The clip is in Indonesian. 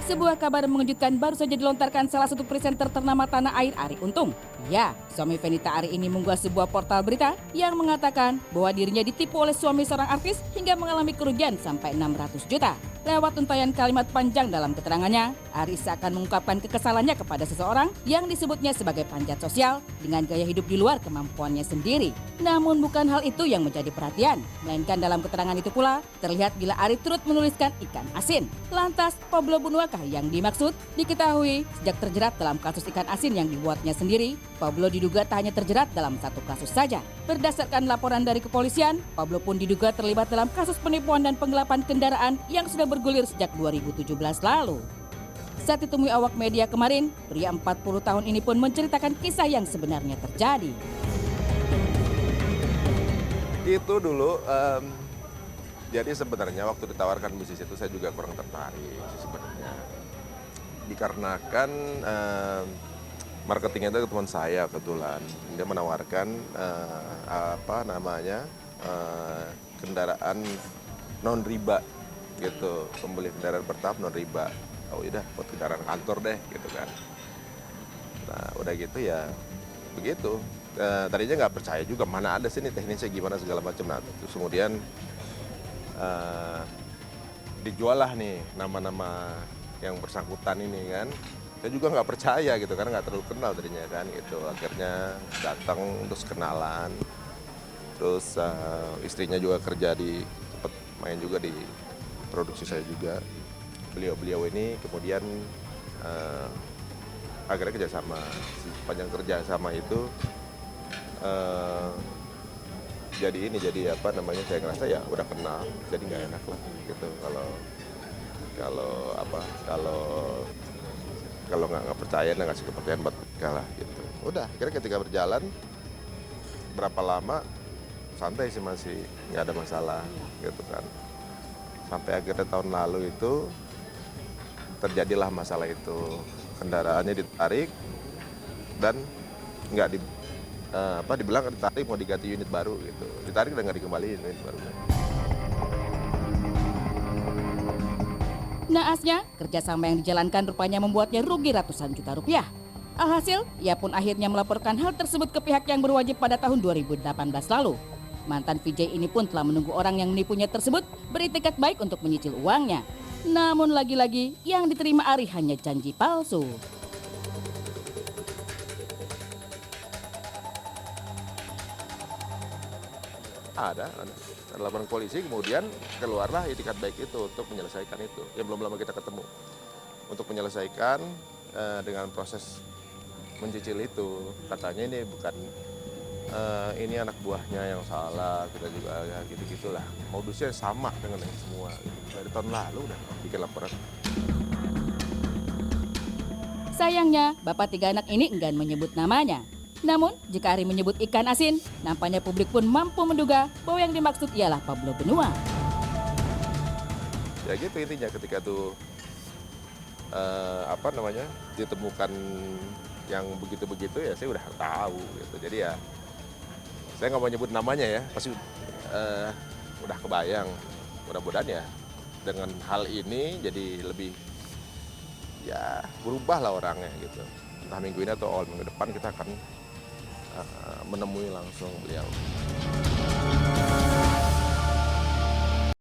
Sebuah kabar mengejutkan baru saja dilontarkan salah satu presenter ternama tanah air, Arie Untung. Ya, suami Fenita Arie ini mengunggah sebuah portal berita yang mengatakan bahwa dirinya ditipu oleh suami seorang artis hingga mengalami kerugian sampai 600 juta. Lewat untayan kalimat panjang dalam keterangannya, Arie seakan mengungkapkan kekesalannya kepada seseorang yang disebutnya sebagai panjat sosial dengan gaya hidup di luar kemampuannya sendiri. Namun bukan hal itu yang menjadi perhatian, melainkan dalam keterangan itu pula terlihat bila Arie turut menuliskan ikan asin. Lantas, Pablo Bunuakah yang dimaksud? Diketahui sejak terjerat dalam kasus ikan asin yang dibuatnya sendiri, Pablo diduga tak hanya terjerat dalam satu kasus saja. Berdasarkan laporan dari kepolisian, Pablo pun diduga terlibat dalam kasus penipuan dan penggelapan kendaraan yang sudah bergulir sejak 2017 lalu. Saat ditemui awak media kemarin, pria 40 tahun ini pun menceritakan kisah yang sebenarnya terjadi. Itu dulu, jadi sebenarnya waktu ditawarkan bisnis itu saya juga kurang tertarik sih sebenarnya. Dikarenakan marketingnya itu teman saya kebetulan, dia menawarkan kendaraan non riba gitu, pembeli kendaraan bertahap non riba. Oh udah buat kendaraan kantor deh gitu kan. Nah udah gitu ya begitu. Tadinya nggak percaya juga, mana ada sih ini teknisnya gimana segala macam. Nah terus kemudian dijual lah nih nama-nama yang bersangkutan ini kan. Saya juga nggak percaya gitu karena nggak terlalu kenal tadinya kan gitu. Akhirnya datang terus kenalan, terus istrinya juga kerja di tempat main juga di produksi saya juga. Beliau ini kemudian akhirnya kerjasama. Sepanjang kerjasama itu jadi saya ngerasa ya udah kenal, jadi nggak enak lah gitu kalau nggak percaya dan ngasih kepercayaan buat mereka lah gitu. Udah akhirnya ketika berjalan berapa lama santai sih, masih nggak ada masalah gitu kan, sampai akhirnya tahun lalu itu terjadilah masalah itu, kendaraannya ditarik dan nggak dibilang ditarik mau diganti unit baru gitu, ditarik dan nggak dikembaliin unit baru. Naasnya, kerjasama yang dijalankan rupanya membuatnya rugi ratusan juta rupiah. Alhasil, ia pun akhirnya melaporkan hal tersebut ke pihak yang berwajib pada tahun 2018 lalu. Mantan VJ ini pun telah menunggu orang yang menipunya tersebut beritikat baik untuk menyicil uangnya. Namun lagi-lagi yang diterima Arie hanya janji palsu. Ada laporan polisi, kemudian keluarlah itikat baik itu untuk menyelesaikan itu. Ya belum lama kita ketemu untuk menyelesaikan dengan proses mencicil itu. Katanya ini bukan ini anak buahnya yang salah, kita juga ya gitu-gitulah. Modusnya sama dengan yang semua. Dari tahun lalu udah bikin laporan. Sayangnya, bapak 3 anak ini enggan menyebut namanya. Namun, jika Arie menyebut ikan asin, nampaknya publik pun mampu menduga bahwa yang dimaksud ialah Pablo Benua. Ya gitu intinya, ketika tuh ditemukan yang begitu-begitu ya saya udah tahu gitu. Jadi ya saya nggak mau nyebut namanya ya, pasti udah kebayang. Mudah-mudahan ya dengan hal ini jadi lebih ya berubah lah orangnya gitu. Entah minggu ini atau minggu depan kita akan menemui langsung beliau.